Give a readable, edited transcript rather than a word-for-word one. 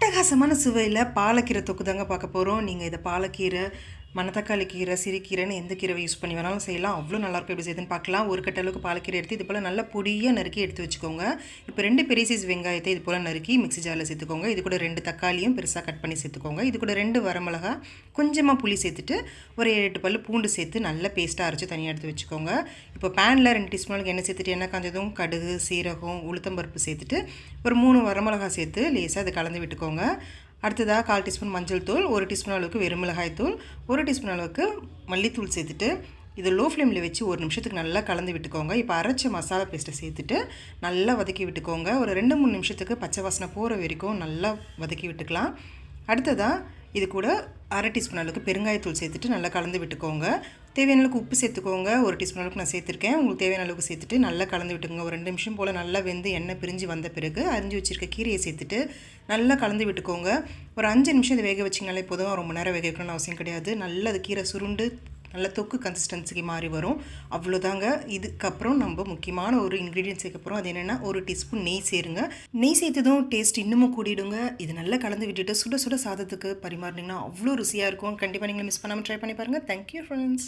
அட்டகாசமான சுவையில் பாலக்கீரை தொக்கு தாங்க பார்க்க போகிறோம். நீங்கள் இதை பாலக்கீரை, மணத்தக்காளி கீரை, சிறுகீரைன்னு எந்த கீரை யூஸ் பண்ணி வேணாலும் செய்யலாம். அவ்வளோ நல்லாயிருக்கும். எப்படி செய்யுதுன்னு பார்க்கலாம். ஒரு கட்ட அளவுக்கு பாலக்கீரை எடுத்து இது போல் நல்லா பொடியாக நறுக்கி எடுத்து வச்சுக்கோங்க. இப்போ 2 பெரிய சைஸ் வெங்காயத்தை இது போல் நறுக்கி மிக்ஸி ஜாரில் சேர்த்துக்கோங்க. இது கூட 2 தக்காளியும் பெருசாக கட் பண்ணி சேர்த்துக்கோங்க. இது கூட 2 வரமிளகா, கொஞ்சமாக புளி சேர்த்துட்டு ஒரு 7-8 பல் பூண்டு சேர்த்து நல்லா பேஸ்ட்டாக அரைச்சி தனியாக எடுத்து வச்சுக்கோங்க. இப்போ பேனில் 2 டீஸ்பூன் அளவுக்கு எண்ணெய் சேர்த்துட்டு எண்ணெய் காஞ்சதும் கடுகு, சீரகம், உளுத்தம்பருப்பு சேர்த்துட்டு ஒரு 3 வரமிளகா சேர்த்து லேசாக அதை கலந்து விட்டுக்கோங்க. அடுத்ததாக 1/4 டீஸ்பூன் மஞ்சள் தூள், 1 டீஸ்பூன் அளவுக்கு வெறுமிளகாய் தூள், 1 டீஸ்பூன் அளவுக்கு மல்லித்தூள் சேர்த்துட்டு இது லோ ஃப்ளேமில் வச்சு 1 நிமிஷத்துக்கு நல்லா கலந்து விட்டுக்கோங்க. இப்போ அரைச்ச மசாலா பேஸ்ட்டை சேர்த்துட்டு நல்லா வதக்கி விட்டுக்கோங்க. ஒரு 2-3 நிமிஷத்துக்கு பச்சை வாசனை போகிற வரைக்கும் நல்லா வதக்கி விட்டுக்கலாம். அடுத்ததாக இது கூட 1/2 டீஸ்பூன் அளவுக்கு பெருங்காயத்தூள் சேர்த்துட்டு நல்லா கலந்து விட்டுக்கோங்க. தேவையான அளவுக்கு உப்பு சேர்த்துக்கோங்க. 1 டீஸ்பூன் அளவுக்கு நான் சேர்த்துருக்கேன். உங்களுக்கு தேவையான அளவுக்கு சேர்த்துட்டு நல்லா கலந்து விட்டுக்கோங்க. ஒரு 2 நிமிஷம் போல் நல்லா வெந்து எண்ணெய் பிரிஞ்சு வந்த பிறகு அரிஞ்சு வச்சுருக்க கீரையை சேர்த்துட்டு நல்லா கலந்து விட்டுக்கோங்க. ஒரு 5 நிமிஷம் இதை வேக வச்சிங்கனாலே போதும். ரொம்ப நேரம் வேக வைக்கணும்னு அவசியம் கிடையாது. நல்லா அது கீரை சுருண்டு நல்ல தொக்கு கன்சிஸ்டன்சிக்கு மாறி வரும். அவ்வளோதாங்க. இதுக்கப்புறம் நம்ம முக்கியமான ஒரு இன்க்ரீடியன்ட் சேர்க்க போகிறோம். அது என்னென்னா 1 டீஸ்பூன் நெய் சேருங்க. நெய் சேர்த்ததும் டேஸ்ட் இன்னமும் கூடிடுங்க. இது நல்லா கலந்து விட்டுட்டு சுட சுட சாதத்துக்கு பரிமாறினீங்கன்னா அவ்வளோ ருசியாக இருக்கும். கண்டிப்பாக நீங்கள் மிஸ் பண்ணாமல் ட்ரை பண்ணி பாருங்கள். Thank you friends.